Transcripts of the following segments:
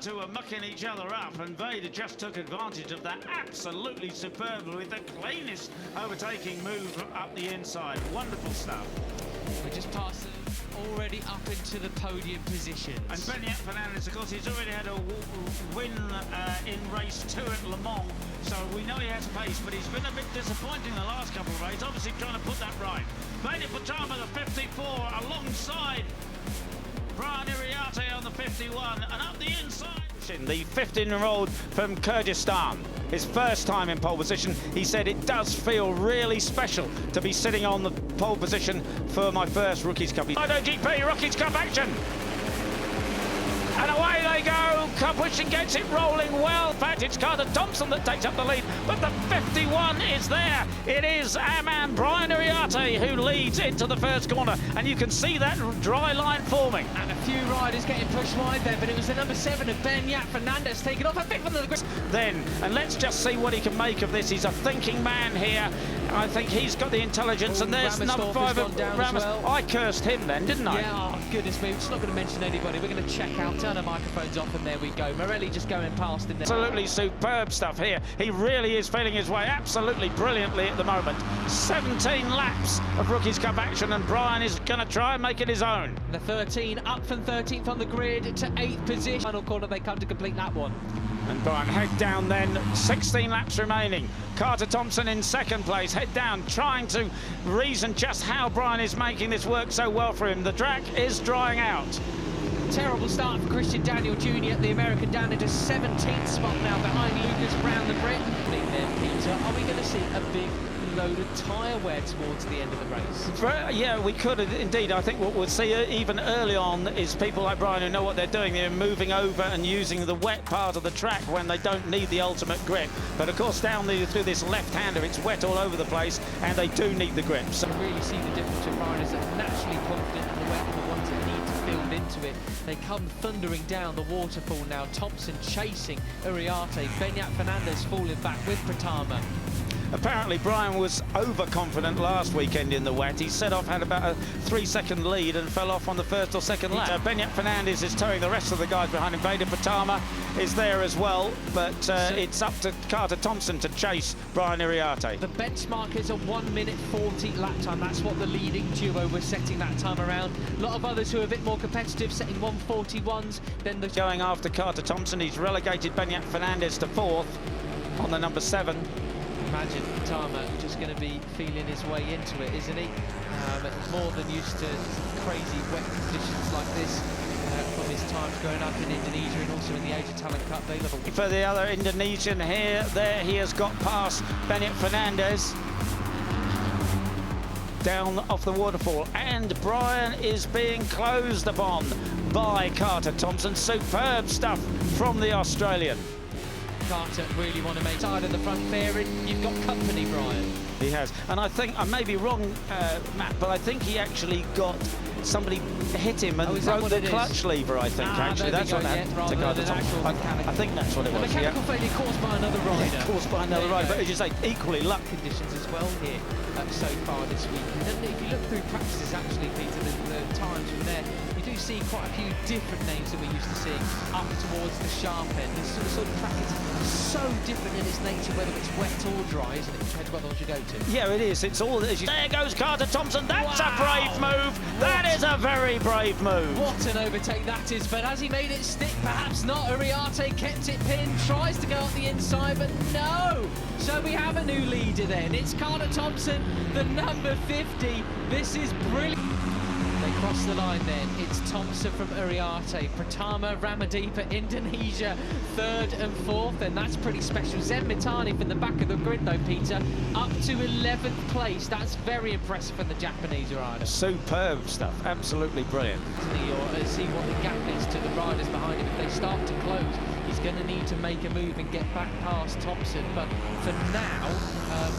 Two were mucking each other up, and Veda just took advantage of that absolutely superbly with the cleanest overtaking move up the inside. Wonderful stuff. We just passed them already up into the podium positions. And Banyat Fernandez, of course, he's already had a win in race 2 at Le Mans, so we know he has pace, but he's been a bit disappointing the last couple of races, obviously trying to put that right. Ega Pratama, the 54, alongside Brian Iriarte on the 51, and up the inside. The 15-year-old from Kyrgyzstan, his first time in pole position. He said it does feel really special to be sitting on the pole position for my first Rookies Cup. MotoGP Rookies Cup action. And away they go. Pushing gets it rolling well. In fact, it's Ktm Thompson that takes up the lead, but the 51 is there. It is our man Brian Iriarte who leads into the first corner, and you can see that dry line forming. And a few riders getting pushed wide there, but it was the number 7 of Banyat Fernandez taking off a bit from the grid. Then, and let's just see what he can make of this. He's a thinking man here. I think he's got the intelligence, and there's number 5 of Ramos. Well. I cursed him then, didn't I? Yeah, oh goodness me, we're just not going to mention anybody. We're going to check out, turn our microphones off, and there we go. Morelli just going past him there. Absolutely superb stuff here. He really is feeling his way absolutely brilliantly at the moment. 17 laps of Rookies Cup action, and Brian is going to try and make it his own. The 13 up from 13th on the grid to 8th position. Final corner, they come to complete that one. And Brian head down then, 16 laps remaining. Ktm Thompson in second place, head down, trying to reason just how Brian is making this work so well for him. The track is drying out. Terrible start for Christian Daniel Jr. The American down into 17th spot now behind Lucas Brown, the Brit. Then, Peter, are we going to see a big load of tyre wear towards the end of the race? Yeah, we could indeed. I think what we'll see even early on is people like Brian who know what they're doing. They're moving over and using the wet part of the track when they don't need the ultimate grip. But of course, down through this left-hander, it's wet all over the place, and they do need the grip. So you really see the difference of riders that are naturally confident in the wet, but ones that need to build into it. They come thundering down the waterfall now. Thompson chasing Iriarte. Banyat Fernandez falling back with Pratama. Apparently Brian was overconfident last weekend in the wet. He set off, had about a 3-second lead and fell off on the first or second lap. Banyat Fernandez is towing the rest of the guys behind him. Veda Pratama is there as well, but it's up to Ktm Thompson to chase Brian Iriarte. The benchmark is a 1:40 lap time. That's what the leading duo was setting that time around. A lot of others who are a bit more competitive setting 1:41s. Then the going after Ktm Thompson, he's relegated Banyat Fernandez to 4th on the number 7. Imagine Utana just going to be feeling his way into it, isn't he? More than used to crazy wet conditions like this from his times growing up in Indonesia and also in the Asia Talent Cup. They love a for the other Indonesian here, there he has got past Banyat Fernandez down off the waterfall, and Brian is being closed upon by Ktm Thompson. Superb stuff from the Australian. Carter really want to make side of the front fairing. You've got company, Brian. He has, and I think I may be wrong, Matt, but I think he actually got somebody hit him and broke the clutch lever. I think actually that's what happened to Ktm Thompson. I think that's what it was. Mechanical failure caused by another rider. Yeah, caused by another rider, but as you say, equally luck conditions as well here so far this week. And if you look through practices, actually, Peter, the times from there, you do see quite a few different names that we're used to seeing up towards the sharp end. This sort of track is so different in its nature, whether it's wet or dry, isn't it, compared to what ones you go to? Yeah, it is. It's all as you... There goes Ktm Thompson. That's a brave move. That is a very brave move. What an overtake that is. But has he made it stick? Perhaps not. Iriarte kept it pinned, tries to go up the inside, but no. So we have a new leader then. It's Ktm Thompson, the number 50. This is brilliant. They cross the line then. It's Thompson from Iriarte, Pratama Ramadipur, Indonesia, 3rd and 4th, and that's pretty special. Zen Mitani from the back of the grid though, Peter, up to 11th place. That's very impressive for the Japanese rider. Superb stuff, absolutely brilliant. Or see what the gap is to the riders behind him. If they start to close, he's going to need to make a move and get back past Thompson. But for now,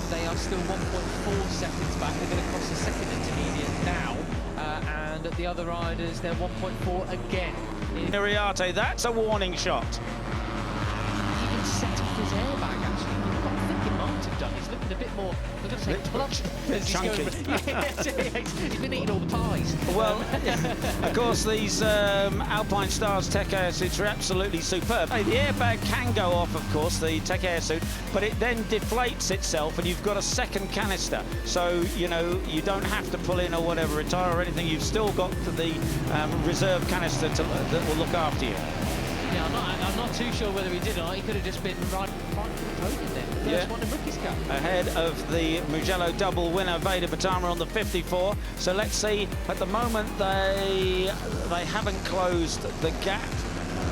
they are still 1.4 seconds back. They're going to cross the second intermediate now. And at the other riders, they're 1.4 again. Iriarte, that's a warning shot. He can set off his airbag, actually. I think it might have done. He's looking a bit more, I'm going to say plump. Chunky. He's been eating all the pies. Well, of course, these Alpine Stars tech air suits are absolutely superb. The airbag can go off, of course, the tech air suit, but it then deflates itself and you've got a second canister. So, you know, you don't have to pull in or whatever, retire or anything. You've still got the reserve canister that will look after you. Yeah, I'm not too sure whether he did or not. He could have just been right podium there. First one in Rookies Cup. Ahead of the Mugello double winner, Veda Pratama, on the 54. So let's see. At the moment, they haven't closed the gap.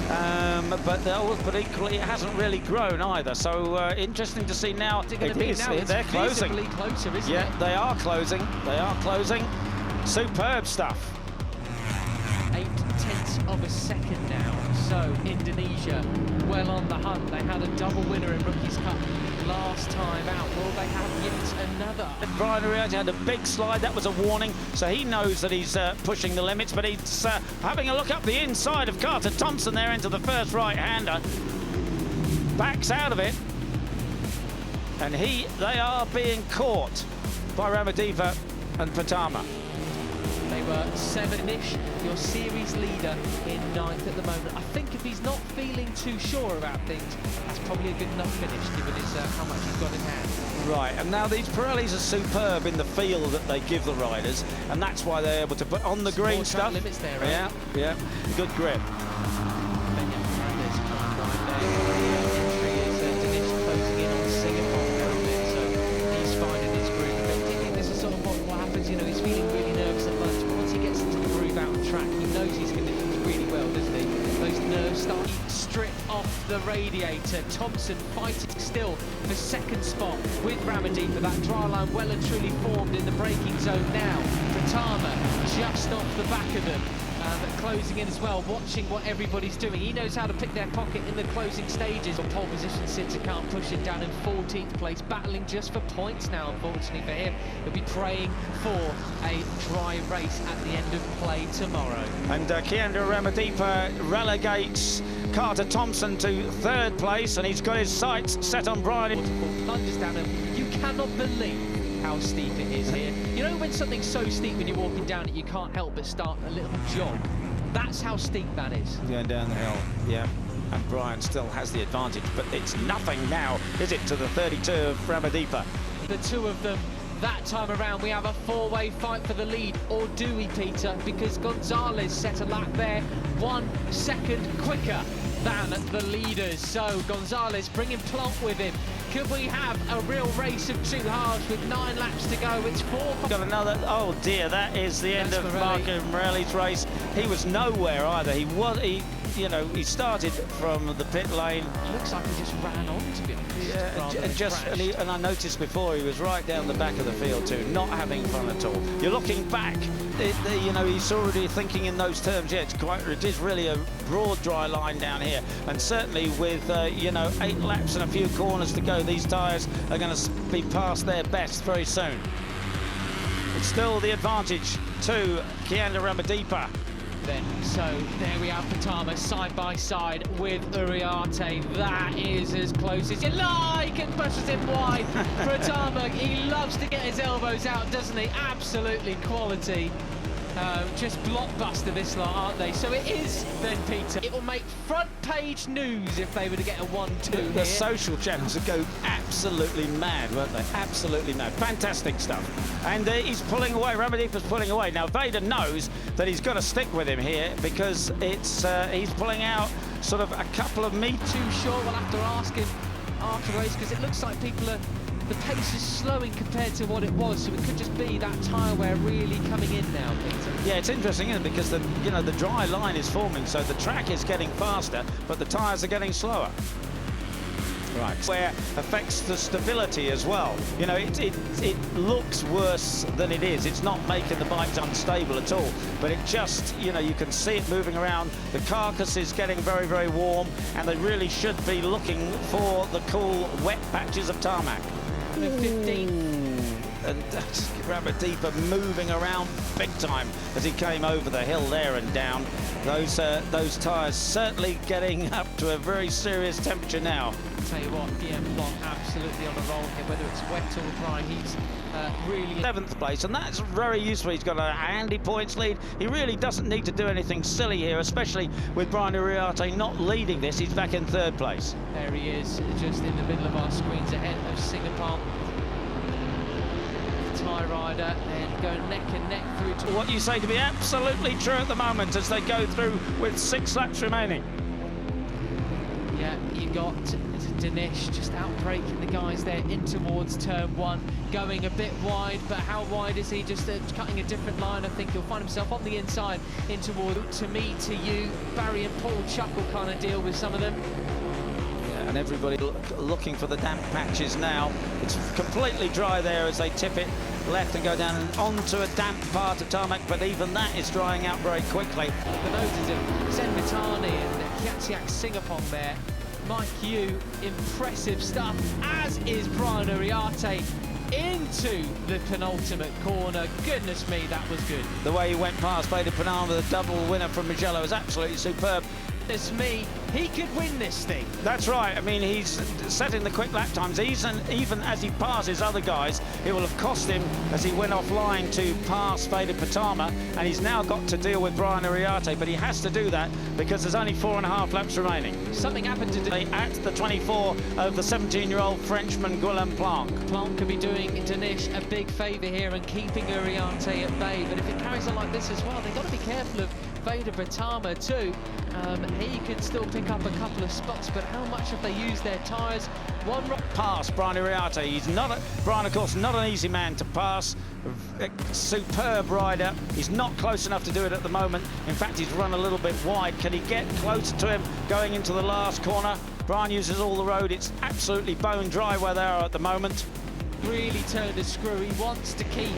But equally, it hasn't really grown either. So interesting to see now. They're closing. Closer, isn't yeah, it? they are closing. They are closing. Superb stuff. 0.8 of a second now. So Indonesia well on the hunt. They had a double winner in Rookies Cup last time out. Will they have yet another? Brian Uriarte had a big slide. That was a warning. So he knows that he's pushing the limits, but he's having a look up the inside of Carter Thompson there into the first right-hander. Backs out of it. And they are being caught by Ramadipa and Pratama. They were 7-ish, your series leader in 9th at the moment. I think if he's not feeling too sure about things, that's probably a good enough finish, given how much he's got in hand. Right, and now these Pirellis are superb in the feel that they give the riders, and that's why they're able to put on the green stuff. Limits there, right? Yeah, yeah, good grip. You know, he's feeling really nervous at lunch, but once he gets into the groove out on track, he knows his conditions really well, doesn't he? Those nerves start to strip off the radiator. Thompson fighting still for second spot with Ramadipa. That dry line well and truly formed in the braking zone now. Pratama just off the back of them. Closing in as well, watching what everybody's doing. He knows how to pick their pocket in the closing stages. On pole position sits, can't push it down in 14th place, battling just for points now, unfortunately for him. He'll be praying for a dry race at the end of play tomorrow. And Keandra Ramadipa relegates Carter Thompson to 3rd place, and he's got his sights set on Brian. Plunges down him. You cannot believe how steep it is here. You know when something's so steep when you're walking down it, you can't help but start a little jog. That's how steep that is. Going down the hill, yeah. And Brian still has the advantage, but it's nothing now, is it, to the 32 of Ramadipa? The two of them, that time around, we have a 4-way fight for the lead. Or do we, Peter? Because Gonzalez set a lap there 1 second quicker than the leaders. So Gonzalez bringing Plonk with him. Could we have a real race of 2 halves with 9 laps to go? It's 4. Got another, oh dear, that is the end of Marco Morelli's race. He was nowhere either. You know, he started from the pit lane. Looks like he just ran on, to be honest. Yeah, and I noticed before he was right down the back of the field too, not having fun at all. You're looking back, you know, he's already thinking in those terms. Yeah, it is really a broad, dry line down here, and certainly with you know, 8 laps and a few corners to go, these tyres are going to be past their best very soon. It's still the advantage to Keandra Ramadipa. So there we have Pratama side by side with Uriarte. That is as close as you like, and pushes him wide. Pratama, he loves to get his elbows out, doesn't he? Absolutely quality. Just blockbuster this lot, aren't they? So it is then, Peter. It will make front page news if they were to get a 1-2 here. The social channels would go absolutely mad, won't they? Absolutely mad. Fantastic stuff. And he's pulling away. Ramadipa's pulling away. Now, Veda knows that he's got to stick with him here because it's he's pulling out sort of a couple of meters. Too short, we'll have to ask him after the race, because it looks like people are... The pace is slowing compared to what it was, so it could just be that tyre wear really coming in now, Peter. Yeah, it's interesting, isn't it? Because the dry line is forming, so the track is getting faster, but the tyres are getting slower. Right, where affects the stability as well. You know, it looks worse than it is. It's not making the bikes unstable at all, but it just, you know, you can see it moving around. The carcass is getting very, very warm, and they really should be looking for the cool, wet patches of tarmac. 15th. and Ramaddeepa moving around big time as he came over the hill there and down. Those tyres certainly getting up to a very serious temperature now. Tell you what, Ktm Bangga absolutely on a roll here, whether it's wet or dry. He's really 7th place, and that's very useful. He's got a handy points lead. He really doesn't need to do anything silly here, especially with Brian Uriarte not leading this. He's back in 3rd place. There he is, just in the middle of our screens ahead of Singapore. Tie rider and go neck and neck through to what you say to be absolutely true at the moment as they go through with 6 laps remaining. Yeah, you got Dinesh just outbreaking the guys there in towards turn 1, going a bit wide, but how wide is he? Just cutting a different line. I think he'll find himself on the inside in towards to me, to you, Barry and Paul chuckle kind of deal with some of them. Yeah, and everybody looking for the damp patches now. It's completely dry there as they tip it left and go down and onto a damp part of tarmac, but even that is drying out very quickly. The noses of Zenmitani and Kiatsiak Singapore there. Mike Yu, impressive stuff, as is Brian Uriarte into the penultimate corner. Goodness me, that was good. The way he went past Veda Pratama, the double winner from Mugello, was absolutely superb. Goodness me, he could win this thing. That's right. I mean, he's setting the quick lap times. Even as he passes other guys, it will have cost him as he went offline to pass Veda Pratama, and he's now got to deal with Brian Uriarte, but he has to do that because there's only 4.5 laps remaining. Something happened to at the 24 of the 17-year-old Frenchman Guillaume Planck. Planck could be doing Dinesh a big favour here and keeping Uriarte at bay, but if it carries on like this as well, they've got to be careful of Veda Pratama too. He could still pick up a couple of spots, but how much have they used their tyres? One pass Brian Uriarte. He's not Brian, of course, not an easy man to pass. A superb rider. He's not close enough to do it at the moment. In fact, he's run a little bit wide. Can he get closer to him going into the last corner? Brian uses all the road. It's absolutely bone dry where they are at the moment. Really turned a screw. He wants to keep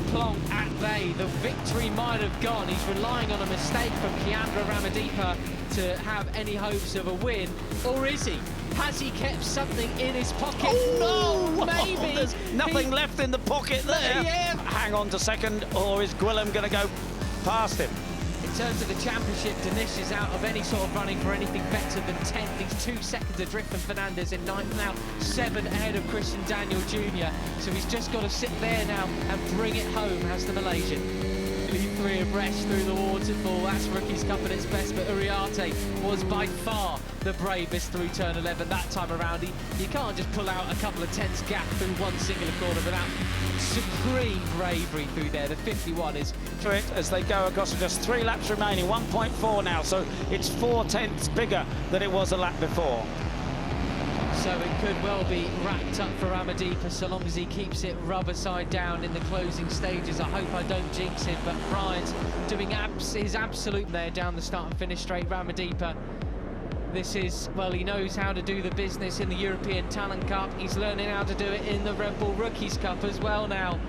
Plonk at bay. The victory might have gone. He's relying on a mistake from Kiandra Ramaddeepa to have any hopes of a win. Or is he? Has he kept something in his pocket? Oh, no, maybe. There's nothing left in the pocket there. Yeah. Hang on to second, or is Guillaume going to go past him? In terms of the championship, Dinesh is out of any sort of running for anything better than 10th. He's 2 seconds adrift from Fernandez in 9th now, 7 ahead of Christian Daniel Jr. So he's just got to sit there now and bring it home, has the Malaysian. 3 abreast through the waterfall. That's Rookies Cup at its best, but Uriarte was by far the bravest through turn 11 that time around. You can't just pull out a couple of tenths gap through one singular corner without supreme bravery through there. The 51 is to it as they go across with just 3 laps remaining, 1.4 now, so it's 4 tenths bigger than it was a lap before. So it could well be wrapped up for Ramaddeepa so long as he keeps it rubber side down in the closing stages. I hope I don't jinx him, but Brian's doing his absolute there down the start and finish straight. Ramaddeepa, this is, well, he knows how to do the business in the European Talent Cup. He's learning how to do it in the Red Bull Rookies Cup as well now.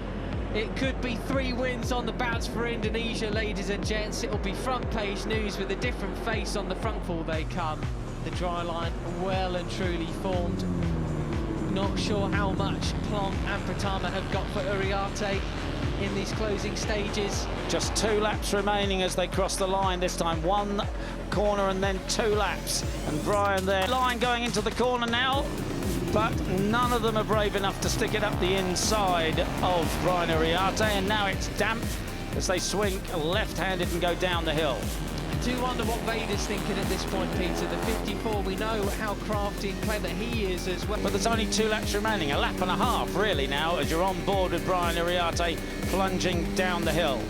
It could be 3 wins on the bounce for Indonesia, ladies and gents. It'll be front page news with a different face on the front full they come. The dry line well and truly formed. Not sure how much Plonk and Pratama have got for Uriarte in these closing stages. Just 2 laps remaining as they cross the line this time. 1 corner and then 2 laps. And Brian there. Line going into the corner now, but none of them are brave enough to stick it up the inside of Brian Uriarte. And now it's damp as they swing left-handed and go down the hill. I do wonder what Veda's thinking at this point, Peter. The 54, we know how crafty and clever he is as well. But there's only 2 laps remaining, a lap and a half really now, as you're on board with Brian Uriarte plunging down the hill.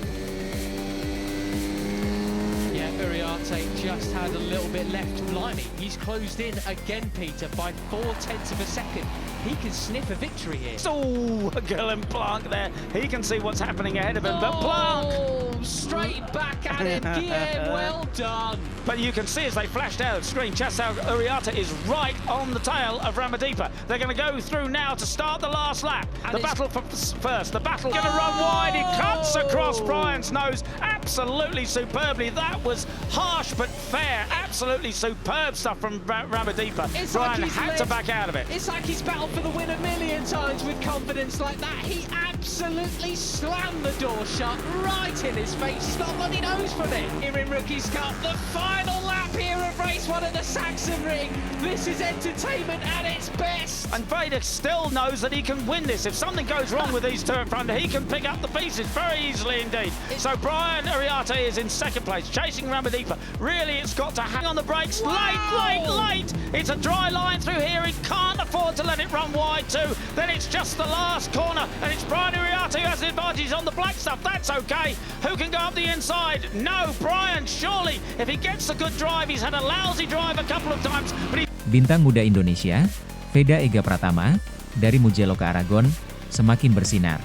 Yeah, Uriarte just had a little bit left. Blimey, he's closed in again, Peter, by 4 tenths of a second. He can sniff a victory here. Oh, Guillaume Planck there. He can see what's happening ahead of him, but Planck! Straight back at it, Guillaume, well done. But you can see as they flashed out of the screen, just how Uriarte is right on the tail of Ramaddeepa. They're going to go through now to start the last lap. And the battle for first. The battle going to run wide. He cuts across Brian's nose absolutely superbly. That was high harsh but fair. Absolutely superb stuff from Ramadipa. It's Brian like he's had to back out of it. It's like he's battled for the win a million times with confidence like that. He absolutely slammed the door shut right in his face. He's got a bloody nose from it. Here in Rookies Cup, the final lap here of race 1 at the Saxon Ring. This is entertainment at its best. And Veda still knows that he can win this. If something goes wrong with these two in front, he can pick up the pieces very easily indeed. So Brian Ariarte is in second place, chasing Ramadipa. Really, it's got to hang on the brakes. Wow. Late. It's a dry line through here. He can't afford to let it run wide too. Then it's just the last corner, and it's Brian Ariarte who has the advantage on the black stuff. That's okay. Who can go up the inside? No, Brian, surely. If he gets a good drive, he's had a lousy drive a couple of times, but he... Bintang muda Indonesia, Veda Ega Pratama, dari Mugello ke Aragon, semakin bersinar.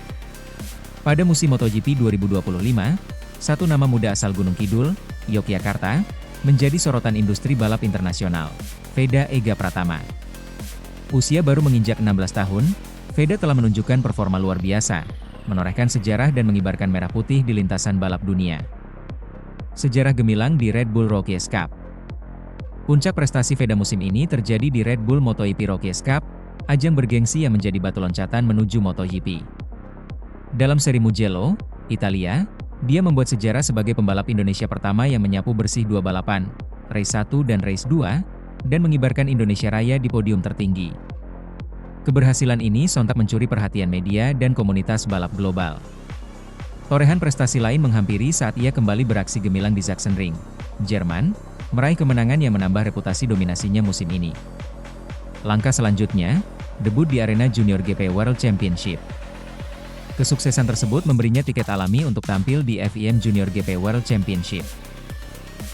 Pada musim MotoGP 2025, satu nama muda asal Gunung Kidul, Yogyakarta, menjadi sorotan industri balap internasional, Veda Ega Pratama. Usia baru menginjak 16 tahun, Veda telah menunjukkan performa luar biasa, menorehkan sejarah dan mengibarkan merah putih di lintasan balap dunia. Sejarah gemilang di Red Bull Rookies Cup. Puncak prestasi Veda musim ini terjadi di Red Bull MotoGP Rookies Cup, ajang bergengsi yang menjadi batu loncatan menuju MotoGP. Dalam seri Mugello, Italia, dia membuat sejarah sebagai pembalap Indonesia pertama yang menyapu bersih 2 balapan, Race 1 dan Race 2, dan mengibarkan Indonesia Raya di podium tertinggi. Keberhasilan ini sontak mencuri perhatian media dan komunitas balap global. Torehan prestasi lain menghampiri saat ia kembali beraksi gemilang di Saxon Ring, Jerman, meraih kemenangan yang menambah reputasi dominasinya musim ini. Langkah selanjutnya, debut di arena Junior GP World Championship. Kesuksesan tersebut memberinya tiket alami untuk tampil di FIM Junior GP World Championship.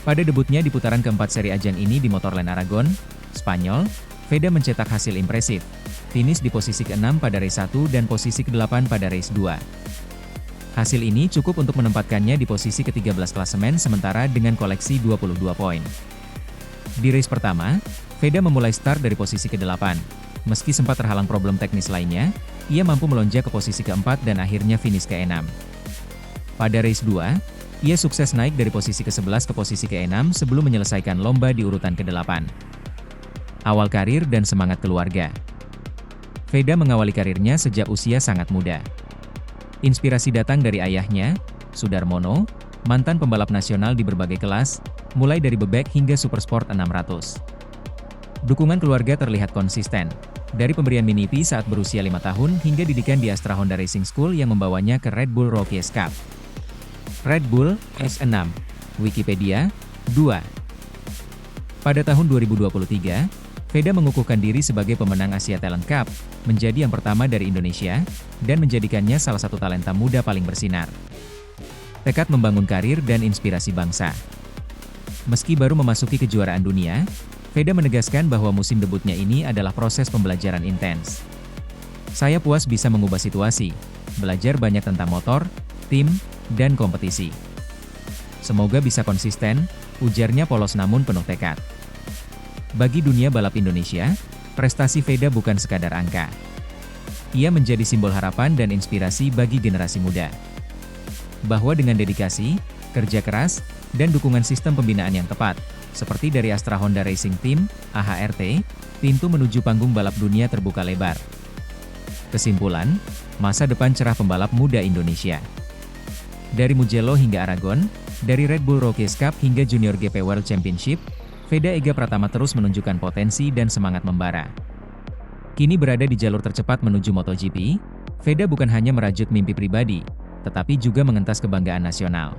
Pada debutnya di putaran keempat seri ajang ini di Motorland Aragon, Spanyol, Veda mencetak hasil impresif, finish di posisi ke-6 pada race 1 dan posisi ke-8 pada race 2. Hasil ini cukup untuk menempatkannya di posisi ke-13 klasemen sementara dengan koleksi 22 poin. Di race pertama, Veda memulai start dari posisi ke-8. Meski sempat terhalang problem teknis lainnya, ia mampu melonjak ke posisi ke-4 dan akhirnya finish ke-6. Pada race 2, ia sukses naik dari posisi ke-11 ke posisi ke-6 sebelum menyelesaikan lomba di urutan ke-8. Awal karir dan semangat keluarga. Veda mengawali karirnya sejak usia sangat muda. Inspirasi datang dari ayahnya, Sudarmono, mantan pembalap nasional di berbagai kelas, mulai dari bebek hingga supersport 600. Dukungan keluarga terlihat konsisten, dari pemberian minipi saat berusia 5 tahun hingga didikan di Astra Honda Racing School yang membawanya ke Red Bull Rookies Cup. Red Bull, S6, Wikipedia, 2. Pada tahun 2023, Veda mengukuhkan diri sebagai pemenang Asia Talent Cup, menjadi yang pertama dari Indonesia, dan menjadikannya salah satu talenta muda paling bersinar. Tekad membangun karir dan inspirasi bangsa. Meski baru memasuki kejuaraan dunia, Veda menegaskan bahwa musim debutnya ini adalah proses pembelajaran intens. Saya puas bisa mengubah situasi, belajar banyak tentang motor, tim, dan kompetisi. Semoga bisa konsisten, ujarnya polos namun penuh tekad. Bagi dunia balap Indonesia, prestasi Veda bukan sekadar angka. Ia menjadi simbol harapan dan inspirasi bagi generasi muda. Bahwa dengan dedikasi, kerja keras, dan dukungan sistem pembinaan yang tepat, seperti dari Astra Honda Racing Team, AHRT, pintu menuju panggung balap dunia terbuka lebar. Kesimpulan, masa depan cerah pembalap muda Indonesia. Dari Mugello hingga Aragon, dari Red Bull Rookies Cup hingga Junior GP World Championship, Veda Ega Pratama terus menunjukkan potensi dan semangat membara. Kini berada di jalur tercepat menuju MotoGP, Veda bukan hanya merajut mimpi pribadi, tetapi juga mengentas kebanggaan nasional.